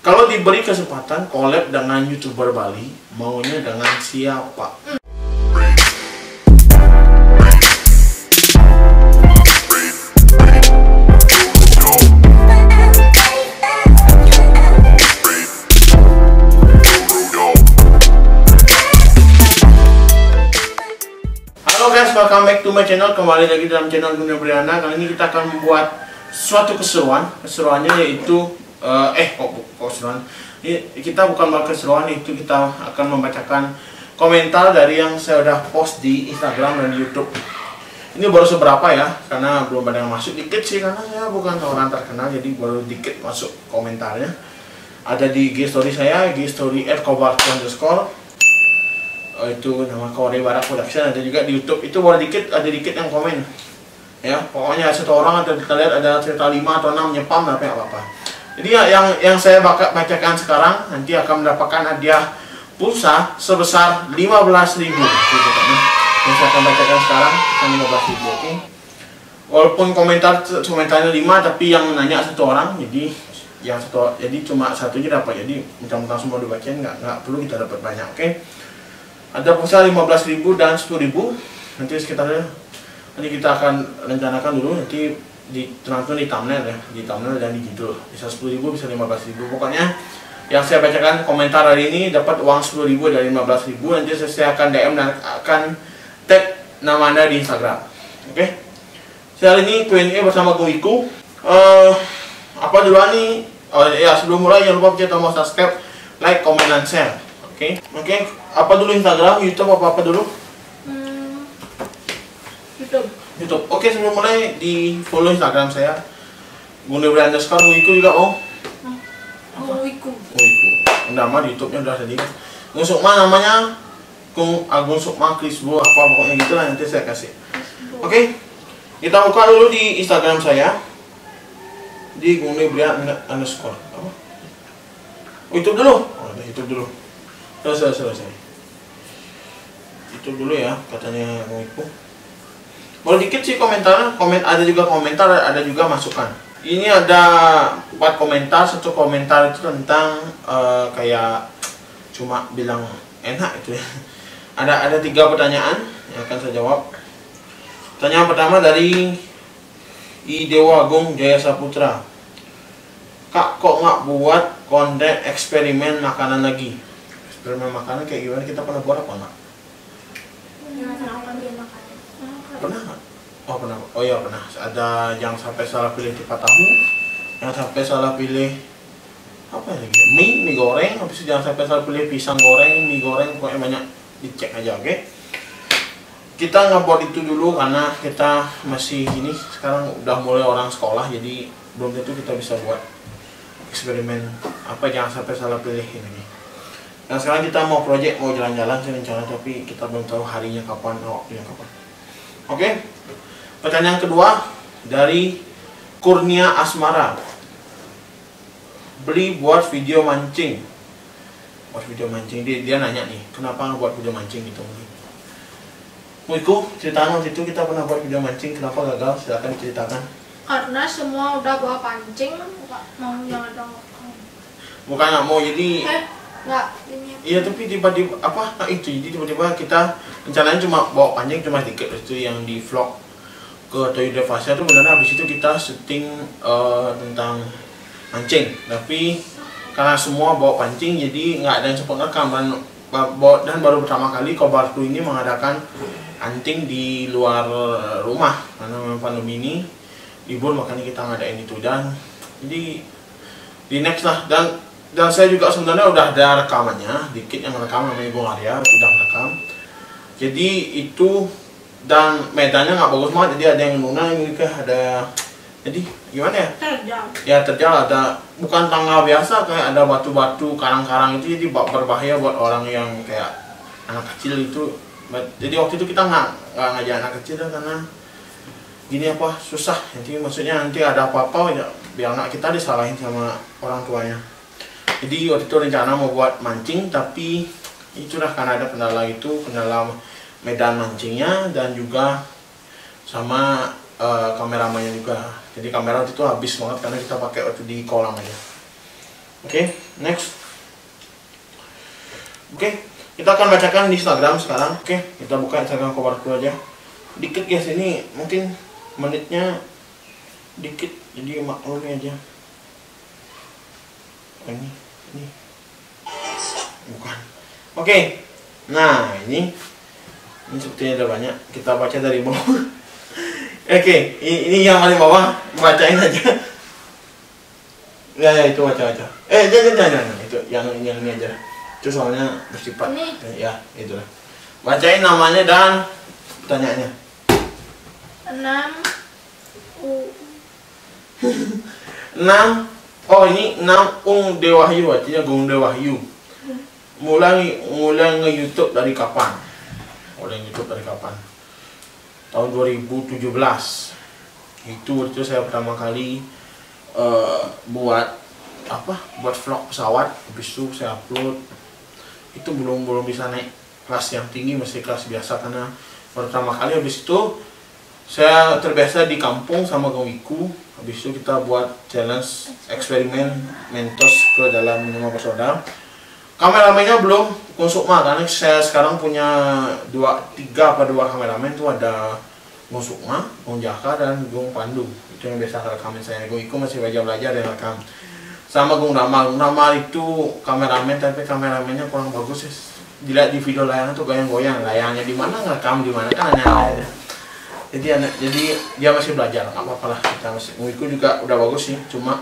Kalau diberi kesempatan collab dengan YouTuber Bali, maunya dengan siapa? Halo guys, welcome back to my channel. Kembali lagi dalam channel Gunia Briana. Kali ini kita akan membuat suatu keseruan. Keseruannya yaitu keseruan. Kita bukan buat keseruan, itu kita akan membacakan komentar dari yang saya udah post di Instagram dan di YouTube. Ini baru seberapa ya, karena belum ada yang masuk. Dikit sih, karena saya bukan orang terkenal, jadi baru dikit masuk komentarnya. Ada di IG story saya, IG story @kobarto_. Itu nama Kore Barak Production. Ada juga di YouTube, itu baru dikit, ada dikit yang komen ya. Pokoknya satu orang atau kita lihat ada cerita 5 atau 6 nyepam, tapi apa-apa. Jadi yang saya bacakan sekarang nanti akan mendapatkan hadiah pulsa sebesar 15.000. Yang saya akan bacakan sekarang akan 15.000, oke? Walaupun komentarnya 5, tapi yang nanya satu orang, jadi cuma satu aja dapat. Jadi mudah-mudahan semua dibacain, nggak perlu kita dapat banyak, oke? Ada pulsa 15.000 dan 10.000. Nanti nanti kita akan rencanakan dulu, nanti terangkan di thumbnail ya, di thumbnail dan di judul. Bisa 10.000, bisa 15.000. Pokoknya yang saya bacakan komentar hari ini dapat uang 10.000 dari 15.000. Nanti saya akan DM dan akan tag nama Anda di Instagram. Oke? Saya hari ini Q&A bersama Gung Wiku. Apa duluan nih? Oh ya, sebelum mulai jangan lupa kita mau subscribe, like, comment, dan share. Oke? Apa dulu Instagram, YouTube, apa dulu? YouTube. Oke, sebelum mulai di follow Instagram saya @Gunia_. Wiku juga Wiku. Nama di YouTube-nya udah tadi kan. Gung Sukma namanya Gung Sukma Krisbo, apa pokoknya gitu lah, nanti saya kasih. Oke. Kita buka dulu di Instagram saya di Gunia_. Apa? YouTube dulu. YouTube dulu. Selesai. YouTube dulu ya, katanya Gung Wiku. Boleh dikit sih komentarnya, ada juga komentar, ada juga masukan. Ini ada 4 komentar, satu komentar itu tentang kayak cuma bilang enak itu ya. Ada 3 pertanyaan yang akan saya jawab. Pertanyaan pertama dari Idewa Agung Jaya Saputra. Kak, kok nggak buat konten eksperimen makanan lagi? Eksperimen makanan kayak gimana? Kita pernah buat apa nggak? Pernah nggak? Oh pernah. Oh iya pernah. Ada yang sampai salah pilih tipat tahu, yang sampai salah pilih apa lagi? Mie goreng. Habis itu jangan sampai salah pilih pisang goreng, mie goreng. Pokoknya banyak, dicek aja, oke? Kita nggak buat itu dulu karena kita masih ini sekarang udah mulai orang sekolah, jadi belum tentu kita bisa buat eksperimen apa jangan sampai salah pilih ini. Nah sekarang kita mau project, mau jalan-jalan sih rencana, tapi kita belum tahu harinya kapan, waktunya kapan. Oke, pertanyaan kedua dari Kurnia Asmara. Beli buat video mancing. Buat video mancing, dia nanya nih, kenapa buat video mancing gitu. Wiku, ceritakan waktu itu kita pernah buat video mancing, kenapa gagal? Silahkan diceritakan. Karena semua udah bawa pancing, mau yang ada. Bukan nggak mau, jadi nggak. Iya, tapi tiba-tiba jadi tiba-tiba kita rencananya cuma bawa pancing cuma sedikit. Itu yang di vlog ke Toyo Devasya tuh benar, habis itu kita syuting tentang mancing, tapi karena semua bawa pancing jadi nggak ada yang sempat rekam. Dan baru pertama kali Kobarto ini mengadakan hunting di luar rumah karena memang pandemi ini libur, makanya kita ngadain itu. Dan jadi di next lah, dan saya juga sebenarnya udah ada rekamannya, dikit yang rekam namanya Bung Arya, udah rekam. Jadi itu, dan medannya nggak bagus banget, jadi ada yang lunak, ada, jadi gimana ya? Terjal, ada, bukan tangga biasa, kayak ada batu-batu, karang-karang itu, jadi berbahaya buat orang yang kayak anak kecil itu. Jadi waktu itu kita nggak ngajak anak kecil karena gini susah. Jadi maksudnya nanti ada apa-apa ya, biar anak kita disalahin sama orang tuanya. Jadi waktu itu rencana mau buat mancing, tapi itulah karena ada kendala medan mancingnya dan juga sama kameramannya juga. Jadi kamera waktu itu habis banget karena kita pakai waktu di kolam aja. Oke, next. Oke, kita akan bacakan di Instagram sekarang. Oke, kita buka Instagram Kobarku aja. Dikit guys, ini mungkin menitnya dikit, jadi maklumi aja. Ini bukan. Oke, nah ini sepertinya ada banyak. Kita baca dari bawah. Oke, ini yang paling bawah, bacain aja. Ya itu baca. Jangan itu yang ini aja. Itu soalnya bersifat Ini. ya itulah. Bacain namanya dan pertanyaannya. 6 Oh ini 6 Dewahyu, artinya Gung Dewahyu. Mulai nge-YouTube dari kapan? Mulai nge-YouTube dari kapan? Tahun 2017. Itu saya pertama kali buat vlog pesawat. Habis itu saya upload. Itu belum bisa naik kelas yang tinggi, masih kelas biasa karena pertama kali. Habis itu saya terbiasa di kampung sama gawiku. Habis itu kita buat challenge eksperimen Mentos ke dalam minuman bersoda. Kameramennya belum Gung Sukma, karena saya sekarang punya 2 kameramen. Itu ada Gung Sukma, Gung Jaka, dan Gung Pandu. Itu yang biasa rekaman saya. Gung Iku masih belajar dan rekam. Sama Gung Rama. Gung Rama itu kameramen, tapi kameramennya kurang bagus ya. Dilihat di video layarnya tuh goyang-goyang. Layarnya di mana, ngerekam di mana kan aneh-aneh. Jadi dia masih belajar, nggak apa-apa lah. Kita masih, Gung Iku juga udah bagus sih, cuma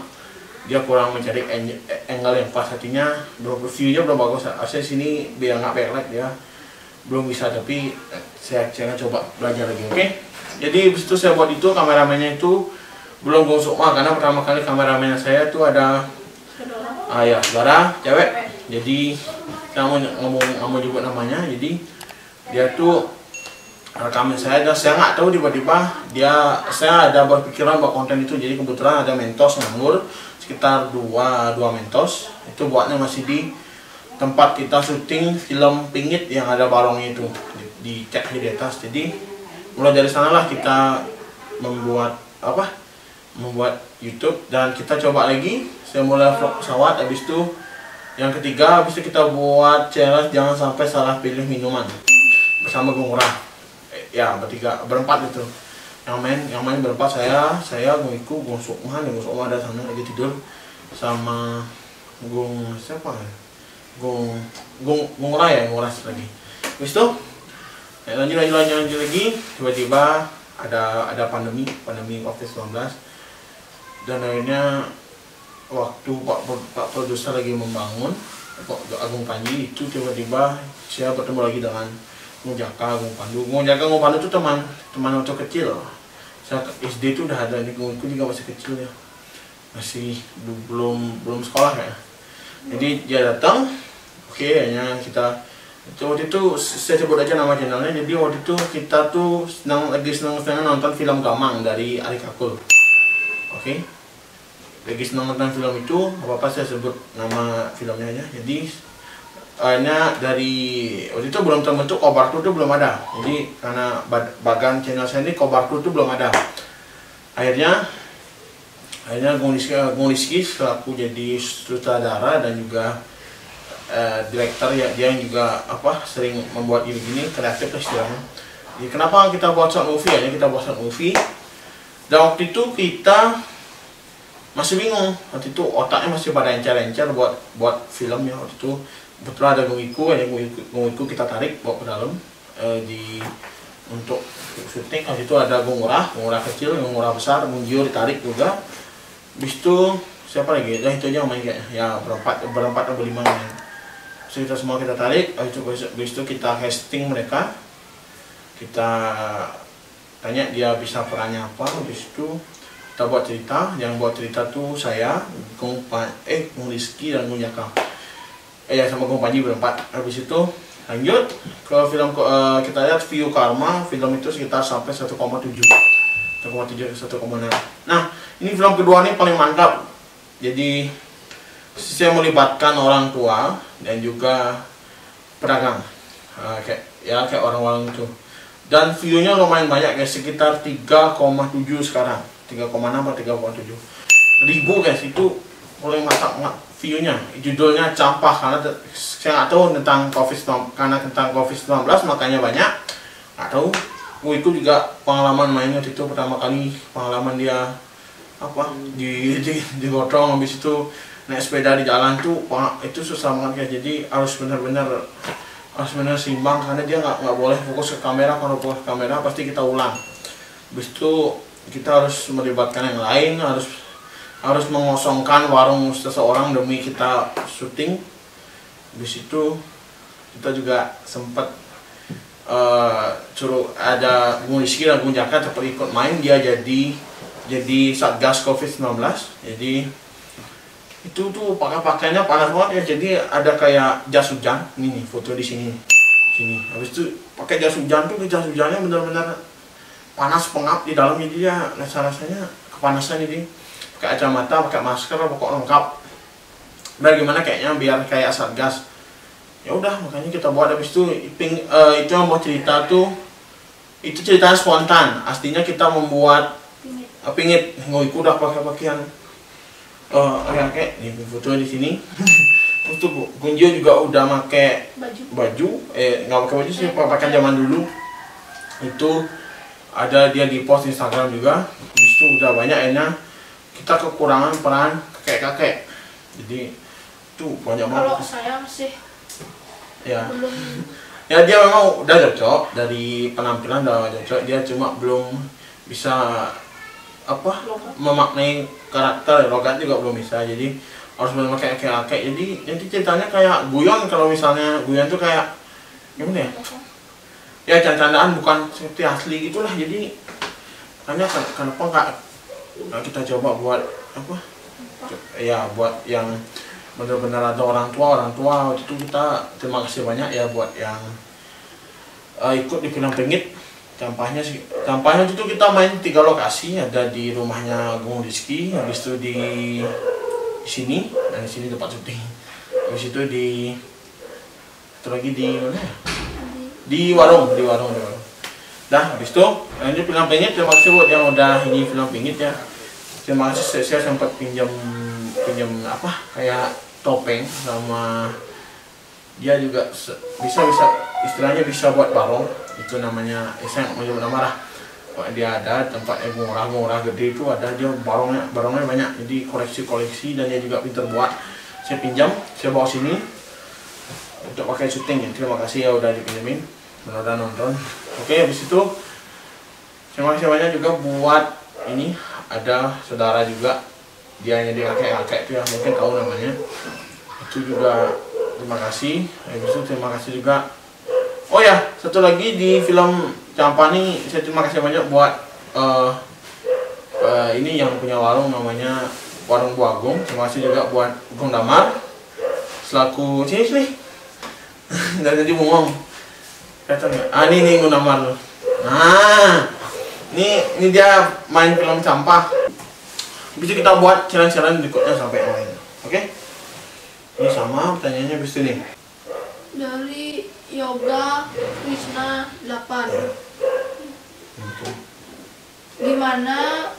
dia kurang mencari angle yang pas. Artinya view-nya belum bagus. Asal sini biar nggak backlight dia belum bisa, tapi saya coba belajar lagi. Oke. Jadi habis itu saya buat itu, kameramennya itu belum Gung Sukma, karena pertama kali kameramennya saya tuh ada saudara cewek. Jadi saya ngomong juga namanya. Jadi dia tuh rekaman saya, dan saya nggak tahu tiba-tiba saya ada berpikiran buat konten itu. Jadi kebetulan ada Mentos nganggur sekitar 2 Mentos. Itu buatnya masih di tempat kita syuting film Pingit yang ada balongnya itu di cek di atas. Jadi mulai dari sanalah kita membuat YouTube, dan kita coba lagi. Saya mulai vlog pesawat. Habis itu yang ketiga, habis itu kita buat challenge jangan sampai salah pilih minuman bersama Gung Rah. Ya berempat itu yang main berempat. Saya Gung Iku, Gung Sukma ada sana lagi tidur, sama Gung siapa ya? Gung Rah lagi. Habis itu lanjut lagi. Tiba-tiba ada pandemi COVID-19, dan akhirnya waktu Pak produser lagi membangun Agung Panji itu, tiba-tiba saya bertemu lagi dengan Gung Jaka, Gung Pandu. Gung Pandu itu teman waktu kecil. Saya SD itu udah ada. Ini Gung Iku juga masih kecil ya, masih belum sekolah ya. Jadi dia datang. Oke, hanya kita waktu itu saya sebut aja nama channelnya. Jadi waktu itu kita tuh senang nonton film Gamang dari Ari Kakul. Oke, lagi senang nonton film itu, apa saya sebut nama filmnya aja. Jadi hanya dari waktu itu belum terbentuk Kobarku itu belum ada. Jadi karena bagan channel saya ini Kobarku itu belum ada. Akhirnya Gung Rizky selaku jadi sutradara dan juga direktur ya, dia yang juga sering membuat ini kreatif lah istilahnya. Jadi kenapa kita buat short movie ya? Kita buat short movie. Dan waktu itu kita masih bingung. Waktu itu otaknya masih pada encer-encer buat film ya. Waktu itu betul ada Gung Iku kita tarik bawa ke dalam untuk syuting. Habis itu ada Gung Rah kecil, Gung Rah besar, Gung Jio ditarik juga. Habis itu siapa lagi? Itu aja main kayaknya. Ya berempat atau 5 main. So, kita semua kita tarik. Habis itu kita casting mereka. Kita tanya dia bisa perannya apa. Habis itu kita buat cerita. Yang buat cerita tuh saya, Gung Rizky dan Gung Jaka. Sama Gung Panji berempat. Habis itu lanjut ke film, kita lihat view Karma. Film itu sekitar sampai 1,7 1,6. Nah, ini film kedua nih paling mantap. Jadi saya melibatkan orang tua dan juga pedagang, kayak orang-orang itu. Dan view-nya lumayan banyak guys, sekitar 3,7 sekarang, 3,6 atau 3,7 ribu guys. Itu paling mantap view-nya, judulnya Campak, karena saya nggak tahu tentang COVID-19, makanya banyak. Nggak tahu. Itu juga pengalaman mainnya itu pertama kali, pengalaman dia apa digotong, habis itu naik sepeda di jalan tuh itu susah banget ya. Jadi harus benar-benar seimbang, karena dia nggak boleh fokus ke kamera. Kalau fokus ke kamera pasti kita ulang. Habis itu kita harus melibatkan yang lain, harus mengosongkan warung seseorang demi kita syuting. Habis itu kita juga sempat suruh ada Gung Rizky dan Gung Jaka tetap ikut main. Dia jadi satgas COVID-19. Jadi itu tuh pakaiannya panas banget ya. Jadi ada kayak jas hujan. Ini nih foto di sini. Habis itu pakai jas hujan tuh, jas hujannya benar-benar panas pengap di dalam. Jadi ya rasanya kepanasan. Jadi pakai kacamata, pakai masker, pokok lengkap. Bagaimana kayaknya biar kayak satgas. Ya udah, makanya kita buat. Habis itu itu yang mau cerita tuh, itu ceritanya spontan. Aslinya kita membuat pingit. Ngoiku udah pakai pakaian kayak nih foto di sini. Terus tuh Gunjo juga udah pakai baju, nggak pakai baju sih, pakaian zaman dulu. Itu ada dia di post Instagram juga. Habis itu udah banyak enak. Kita kekurangan peran kakek-kakek. Jadi tuh banyak banget. Kalau saya masih ya belum. Ya dia memang udah cocok, dari penampilan udah cocok, dia cuma belum bisa memaknai karakter, logat juga belum bisa. Jadi harus benar-benar kayak kakek. Jadi nanti ceritanya kayak guyon. Kalau misalnya guyon tuh kayak gimana ya? Ya candaan, bukan seperti asli gitulah. Jadi hanya kenapa nggak kita coba buat ya buat yang benar-benar ada orang tua. Waktu itu kita terima kasih banyak ya buat yang ikut di film Pingit. Campahnya itu kita main 3 lokasi, ada di rumahnya Gung Rizky, habis itu di sini, dan di sini tempat syuting. Habis itu itu lagi di mana ya? Di warung. Dah, habis itu ini film Pingit. Terima kasih buat yang udah ini film Pingit ya. Terima kasih. Saya sempat pinjam kayak topeng sama dia juga bisa istilahnya bisa buat barong. Itu namanya saya nggak mau nyebut nama lah. Kalau dia ada tempatnya murah gede itu, ada dia barongnya banyak. Jadi koleksi dan dia juga pintar buat. Saya pinjam, saya bawa sini untuk pakai syuting ya. Terima kasih ya udah dipinjemin, udah nonton. Oke, habis itu terima kasih banyak juga buat ini, ada saudara juga, dia kakek itu yang mungkin tahu namanya. Itu juga terima kasih. Habis itu terima kasih juga. Oh ya, satu lagi di film Campak nih, saya terima kasih banyak buat ini yang punya warung, namanya Warung Bu Agung. Terima kasih juga buat Gung Damar selaku sini dan jadi bungong. Ini Gung Damar. Nah, ini dia main film Campak. Bisa kita buat challenge berikutnya sampai yang lain. Oke? Ini sama pertanyaannya habis ini. Dari Yoga Wisna 8. Gimana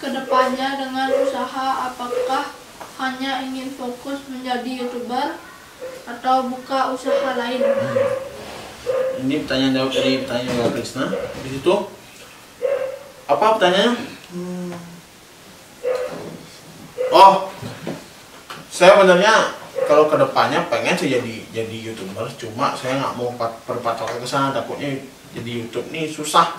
kedepannya dengan usaha? Apakah hanya ingin fokus menjadi YouTuber atau buka usaha lain? Ini pertanyaan jawab dari pertanyaan Yoga Wisna. Di situ apa pertanyaannya? Oh, saya sebenarnya kalau kedepannya pengen sih jadi YouTuber, cuma saya nggak mau berpatokan ke sana, takutnya jadi YouTube nih susah,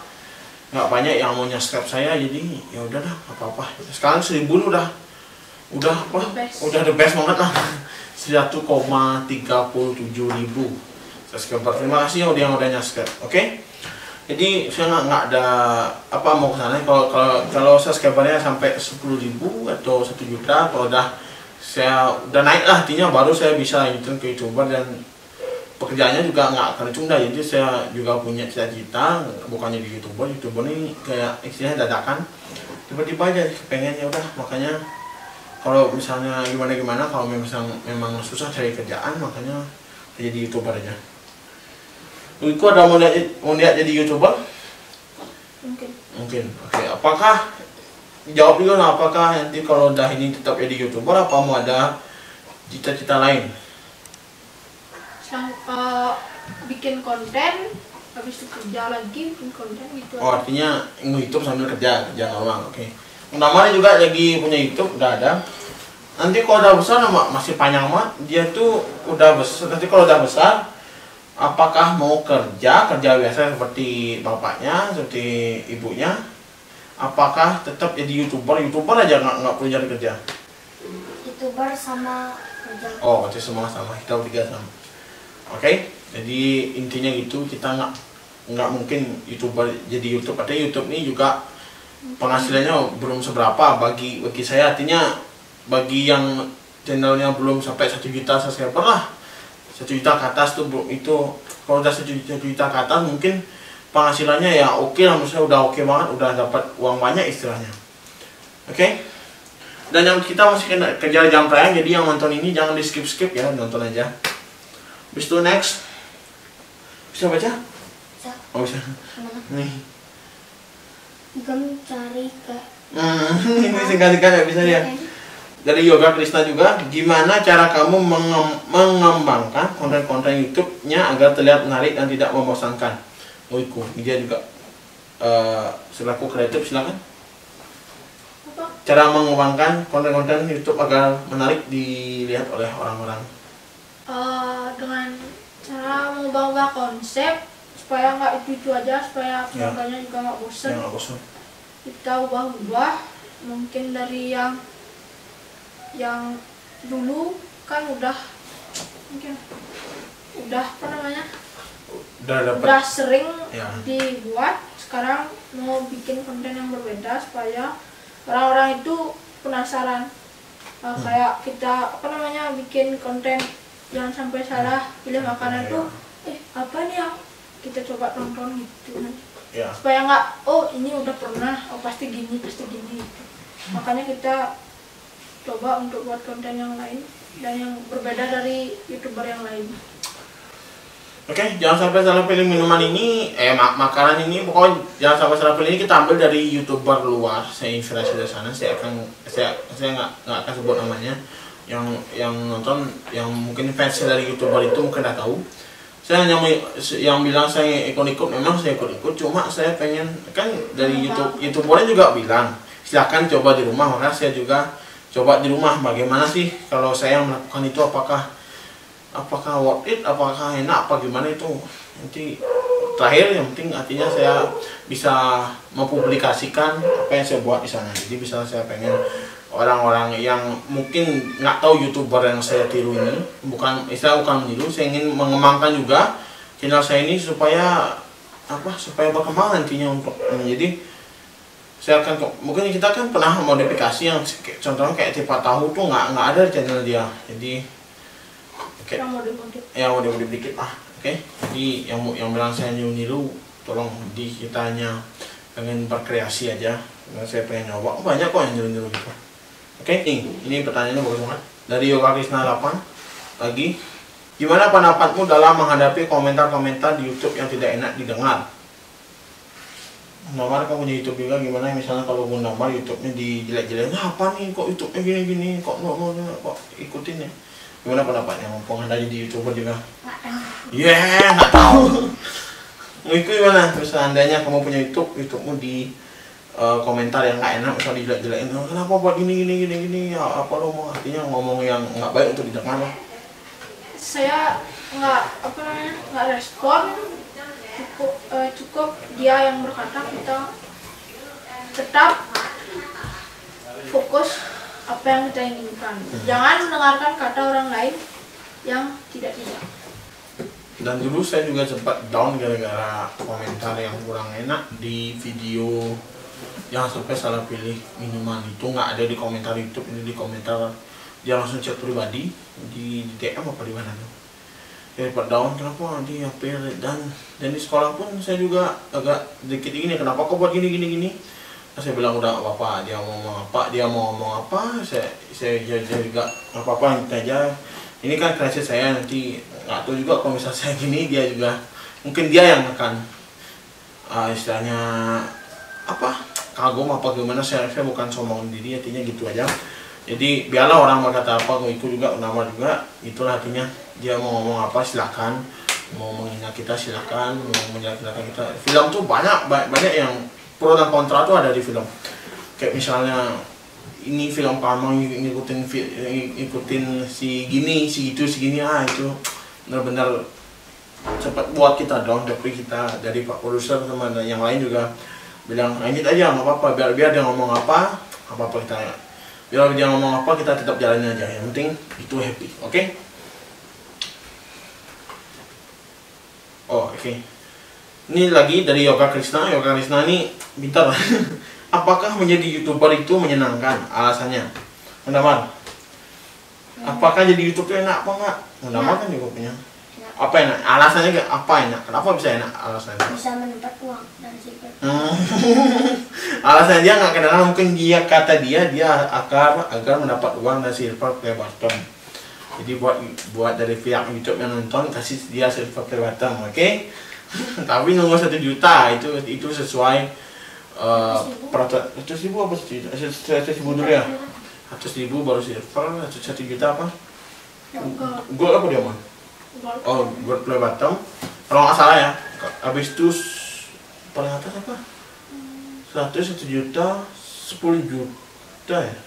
nggak banyak yang mau subscribe saya. Jadi ya udahlah, apa-apa. Sekarang 1000 udah the best banget lah. 1,37.000 subscriber. Terima kasih yang udah subscribe. Oke? Jadi saya nggak ada mau kesana. Kalau subscribernya sampai 10.000 atau 1 juta, kalau udah naik lah, artinya baru saya bisa intern ke YouTuber, dan pekerjaannya juga nggak akan tunda. Jadi saya juga punya cita-cita, bukannya di YouTuber ini kayak istilahnya dadakan, tiba-tiba aja pengen, ya udah. Makanya kalau misalnya gimana kalau memang susah cari kerjaan, makanya jadi YouTuber aja. Iku ada mau lihat jadi YouTuber? Mungkin. Oke. Apakah jawab dulu lah, apakah nanti kalau udah ini tetap jadi YouTuber, apa mau ada cita-cita lain? Bikin konten, habis itu kerja lagi bikin konten gitu. Oh, artinya nge-YouTube sambil kerja normal. Oke. Namanya juga lagi punya YouTube, udah ada. Nanti kalau udah besar, masih panjang banget. Dia tuh udah besar. Nanti kalau udah besar, apakah mau kerja biasa seperti bapaknya, seperti ibunya? Apakah tetap jadi YouTuber aja nggak perlu jadi kerja? YouTuber sama kerja. Oh, berarti semua sama, kita bertiga sama. Oke, jadi intinya gitu, kita nggak mungkin YouTuber jadi YouTube. Artinya YouTube ini juga penghasilannya belum seberapa bagi saya. Artinya bagi yang channelnya belum sampai 1 juta subscriber lah, 1 juta ke atas tuh itu, kalau udah 1 juta ke atas mungkin penghasilannya ya oke lah, maksudnya udah oke banget, udah dapat uang banyak istilahnya. Oke. Dan yang kita masih kejar jam tayang, jadi yang nonton ini jangan di skip ya, nonton aja. Habis itu next, bisa baca? Bisa. Oh bisa. Nih. Cari ke. Ini singkat-singkat ya bisa ya. Dari Yoga Krisna juga, gimana cara kamu mengembangkan konten-konten YouTube-nya agar terlihat menarik dan tidak membosankan? Oh itu, dia juga selaku kreatif, silakan. Apa? Cara mengembangkan konten-konten YouTube agar menarik dilihat oleh orang-orang. Dengan cara mengubah konsep supaya nggak itu aja, supaya penontonnya juga nggak bosan. Nggak bosan. Kita ubah mungkin dari yang dulu kan udah apa namanya, udah sering dibuat. Sekarang mau bikin konten yang berbeda supaya orang-orang itu penasaran. Kayak kita apa namanya, bikin konten jangan sampai salah pilih makanan tuh, apa nih ya, kita coba tonton gitu supaya nggak, oh ini udah pernah, oh pasti gini gitu. Makanya kita coba untuk buat konten yang lain dan yang berbeda dari YouTuber yang lain. Oke, jangan sampai salah pilih minuman ini, makanan ini, pokoknya jangan sampai salah pilih ini kita ambil dari YouTuber luar. Saya inspirasi dari sana, saya nggak akan sebut namanya. Yang nonton, yang mungkin fans dari YouTuber itu mungkin udah tahu. Saya hanya yang bilang saya ikut-ikut, memang saya ikut-ikut, cuma saya pengen, kan dari YouTubernya juga bilang silahkan coba di rumah, maka saya juga coba di rumah. Bagaimana sih kalau saya melakukan itu, apakah worth it, apakah enak, apa gimana itu nanti terakhir. Yang penting artinya saya bisa mempublikasikan apa yang saya buat di sana. Jadi bisa, saya pengen orang-orang yang mungkin nggak tahu YouTuber yang saya tiru ini, bukan meniru, saya ingin mengembangkan juga channel saya ini supaya berkembang nantinya untuk ini. Jadi saya akan, mungkin kita kan pernah modifikasi yang contohnya kayak tipe tahu tuh nggak ada di channel dia. Jadi yang modif dikit lah. Oke. Jadi yang bilang saya niru, tolong kita hanya pengen berkreasi aja. Saya pengen nyoba, banyak kok yang niru gitu. Oke, ini pertanyaannya bagus banget. Dari Yoga Krisna 8 lagi. Gimana pendapatmu dalam menghadapi komentar-komentar di YouTube yang tidak enak didengar? Nomor kamu punya YouTube juga, gimana misalnya kalau Bunda Mar YouTube-nya dijelek-jelekin, apa nih kok YouTube-nya gini-gini, kok ikutin ya? Gimana pendapatnya, mumpung Anda jadi YouTuber juga? Nggak tahu. Itu gimana? Terus seandainya kamu punya YouTube-mu di komentar yang nggak enak, misalnya dijelek-jelekin, kenapa buat gini, ya, apa lo mau, artinya ngomong yang nggak baik untuk didengar lah. Saya nggak respon, cukup dia yang berkata, kita tetap fokus apa yang kita inginkan. Jangan mendengarkan kata orang lain yang tidak. Dan dulu saya juga sempat down gara-gara komentar yang kurang enak di video yang sampai salah pilih minuman itu. Nggak ada di komentar YouTube, ini di komentar dia langsung chat pribadi di DM apa di mana tuh. Saya sempat down, kenapa di HP, dan di sekolah pun saya juga agak dikit ini, kenapa kok buat gini. Saya bilang udah nggak apa-apa, dia mau ngomong apa, saya juga nggak apa-apa, nanti aja. Ini kan kreasi saya, nanti nggak tahu juga kalau misalnya saya gini, dia juga mungkin dia yang akan istilahnya kagum apa gimana. Saya bukan sombong diri, artinya gitu aja. Jadi biarlah orang berkata apa, gue ikut juga, nama juga. Itulah artinya, dia mau ngomong apa silakan, mau menghina kita silakan, mau menyalahkan kita. Film tuh banyak yang pro dan kontra tuh ada di film. Kayak misalnya ini film Palma ngikutin si gini, si itu, si gini, itu benar-benar cepat buat kita down. Tapi kita dari Pak Produser sama yang lain juga bilang lanjut aja, nggak apa-apa, biar dia ngomong apa kita, biar dia ngomong apa kita tetap jalanin aja, yang penting itu happy, oke? Oke. Ini lagi dari Yoga Krishna ini pintar. Apakah menjadi YouTuber itu menyenangkan? Alasannya Mundamar, apakah jadi YouTuber enak apa enggak? Mundamar kan juga punya apa enak? Alasannya apa enak? Kenapa bisa enak? Alasannya bisa mendapat uang dari situ. Alasannya dia nggak kenal, mungkin dia kata dia agar mendapat uang dari silver play button. Jadi buat dari pihak YouTube yang nonton kasih dia silver play button, oke? Tapi nunggu 1 juta itu sesuai peraturan. 100.000 apa 100.000 dulu ya? 100.000 baru silver, 1 juta apa? Gold apa dia man? Gold play button. Kalau nggak salah ya. Habis itu paling atas apa? 100 juta, 10 juta ya?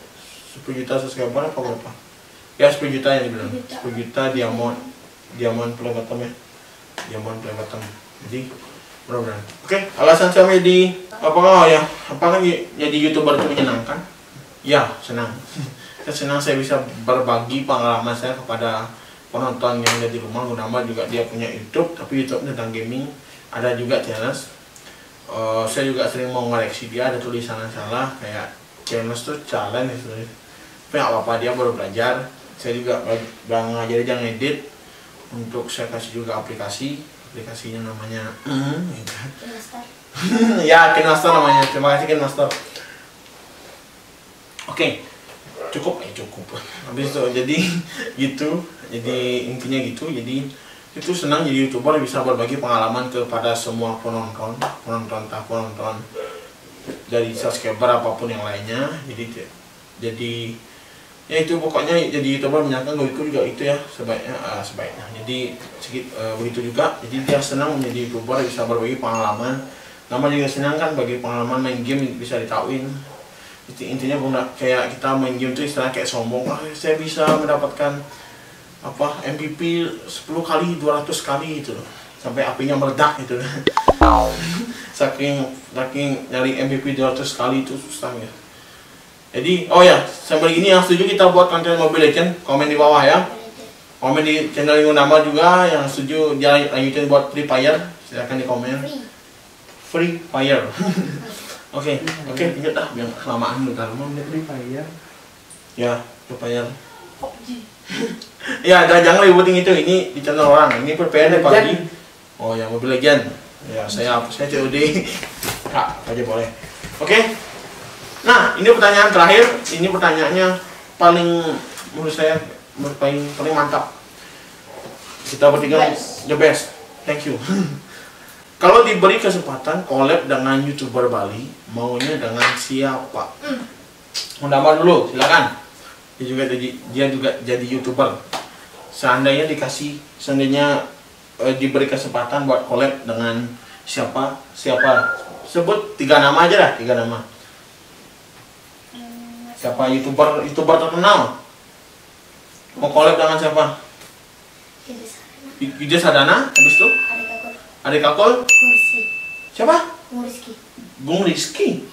10 juta subscriber apa berapa? Ya 10 juta yang dibilang. 10 juta diamond play button ya. Diamond play button. Jadi mudah-mudahan. Oke, alasan saya jadi apakah jadi YouTuber itu menyenangkan? Ya, senang. Senang saya bisa berbagi pengalaman saya kepada penonton yang ada di rumah. Gunama juga dia punya YouTube, tapi YouTube tentang gaming. Ada juga channels. Saya juga sering mau ngoreksi dia, ada tulisan yang salah kayak channels tuh challenge gitu. Tapi nggak apa-apa, dia baru belajar. Saya juga ngajarin dia ngedit. Untuk saya kasih juga aplikasinya namanya ya KineMaster namanya. Terima kasih KineMaster. Oke. Cukup. Habis itu jadi gitu. Jadi intinya gitu. Jadi itu senang jadi YouTuber, bisa berbagi pengalaman kepada semua penonton dari subscriber apapun yang lainnya. Jadi ya itu pokoknya jadi YouTuber menyenangkan. Gue juga itu ya sebaiknya. Jadi begitu juga. Jadi dia senang menjadi YouTuber, bisa berbagi pengalaman. Nama juga senang kan bagi pengalaman main game bisa ditauin. Intinya bukan kayak kita main game itu istilah kayak sombong, saya bisa mendapatkan MVP 10 kali 200 kali gitu, sampai apinya meledak gitu. saking nyari MVP 200 kali itu susah ya. Jadi sambil gini yang setuju kita buat konten Mobile Legends, komen di bawah ya. Komen di channel Nama juga yang setuju dia lanjutin buat Free Fire, silahkan di komen. Free Fire. Oke, ingat dah biar kelamaan bentar mau Free Fire. Ya, Free Fire. Ya, jangan ributin itu. Ini di channel orang. Ini PPN pagi. Oh, yang Mobile Legends. Ya, saya COD. Kak, aja boleh. Oke. Nah, ini pertanyaan terakhir. Ini pertanyaannya menurut saya paling mantap. Kita bertiga the best. Thank you. Kalau diberi kesempatan collab dengan YouTuber Bali, maunya dengan siapa? Mundamar dulu, silakan. Dia juga jadi YouTuber. Seandainya diberi kesempatan buat collab dengan siapa? Sebut 3 nama aja dah, 3 nama. Siapa YouTuber terkenal? Mau collab dengan siapa? Yudha Sadana, habis itu? Adik Kakol? Siapa? Gung Rizky.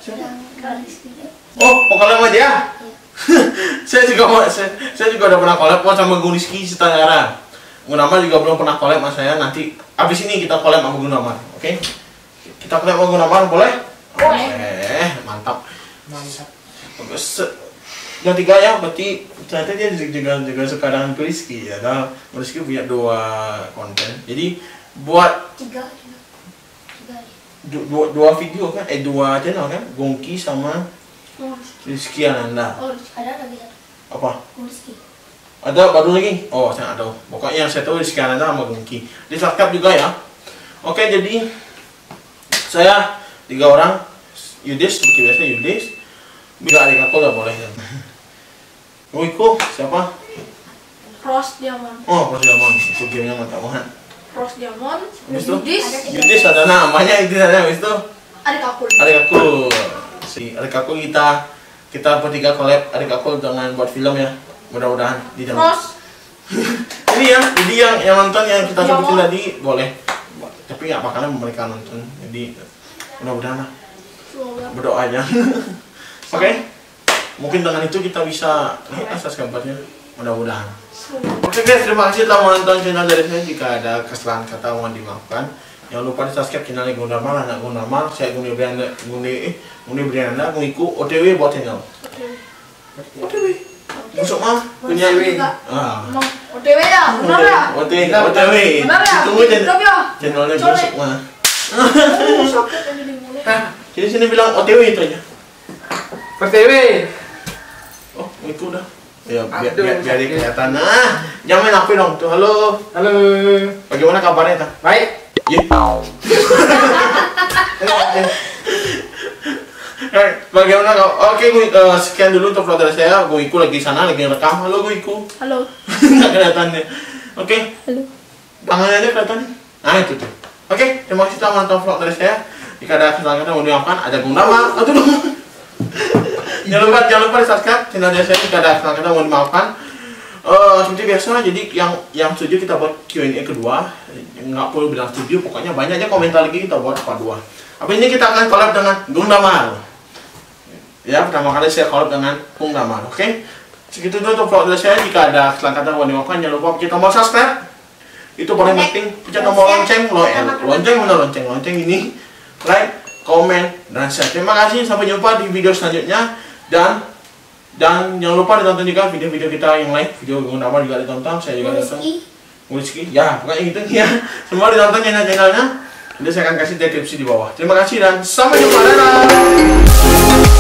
Siapa? Mau collab sama dia? saya juga udah pernah collab sama Gung Rizky Setara. Gunamar juga belum pernah collab sama saya. Nanti abis ini kita collab sama Gunamar, oke? Kita collab sama Gunamar, boleh? Mantap. Yang 3 ya, berarti ternyata dia juga suka dengan Rizky ya. Rizky punya 2 konten. Jadi buat 3 video kan, 2 channel kan, Gongki sama Rizky Ananda. Ada lagi satu. Apa? Rizky. Ada baru lagi? Saya nggak tahu. Pokoknya yang saya tahu Rizky Ananda sama Gongki. Di subscribe juga ya. Oke, jadi saya 3 orang Yudis seperti biasa Yudis. Bila adik aku nggak boleh ya. Wiku siapa? Rose Diamond. Oh, Rose Diamond. Itu gamenya mantap banget. Rose Diamond. Yudis. Yudis ada namanya itu ada itu. Adik aku. Adik aku. Si adik aku kita bertiga collab adik aku dengan buat film ya. Mudah-mudahan di dalam. Rose. Jadi yang nonton yang kita sebutin tadi boleh. Tapi nggak bakalan mereka nonton. Jadi mudah-mudahan lah. Berdoa aja. Oke. Mungkin dengan itu kita bisa subscribe-nya. Mudah-mudahan. Oke guys, terima kasih telah menonton channel dari saya. Jika ada kesalahan kata mohon dimaafkan. Jangan lupa di subscribe channel Gundamal, anak Gundamal. Saya Guni Brianda, Guiku OTW buat channel. OTW. Masuk mah punya OTW ya, benar ya? OTW. Benar ya? Tunggu channelnya masuk mah. Jadi sini bilang OTW itu aja. OTW. Oh, itu udah. Ya, biar kelihatan. Nah, jangan main HP dong. Tuh, halo. Halo. Bagaimana kabarnya, Ta? Baik. Iya. Bagaimana kau? Oke, sekian dulu untuk vlog dari saya. Guiku lagi sana, lagi rekam. Halo, Guiku. Halo. Nggak kelihatannya. Oke. Halo. Tangannya aja kelihatan. Nah, itu tuh. Oke, terima kasih telah menonton vlog dari saya. Jika ada kesalahan kata mau dimaafkan, ada Gundama. Aduh dong. Jangan lupa di subscribe channel saya jika ada kesalahan kata mau dimaafkan. Seperti biasa, jadi yang setuju kita buat Q&A kedua. Nggak perlu bilang setuju, pokoknya banyak aja komentar lagi kita buat part 2. Habis ini kita akan collab dengan Gundama. Ya, pertama kali saya collab dengan Gundama. Oke? Segitu dulu untuk vlog dari saya. Jika ada kesalahan kata mau dimaafkan, jangan lupa kita mau subscribe. Itu paling penting. Pencet tombol lonceng, lonceng ini. Like, komen, dan share. Terima kasih, sampai jumpa di video selanjutnya. Dan jangan lupa ditonton juga video-video kita yang lain. Video Gundama juga ditonton, saya juga ditonton. Rizky, ya pokoknya gitu ya. Semua ditonton channel-channelnya. Nanti saya akan kasih deskripsi di bawah. Terima kasih dan sampai jumpa. Dadah.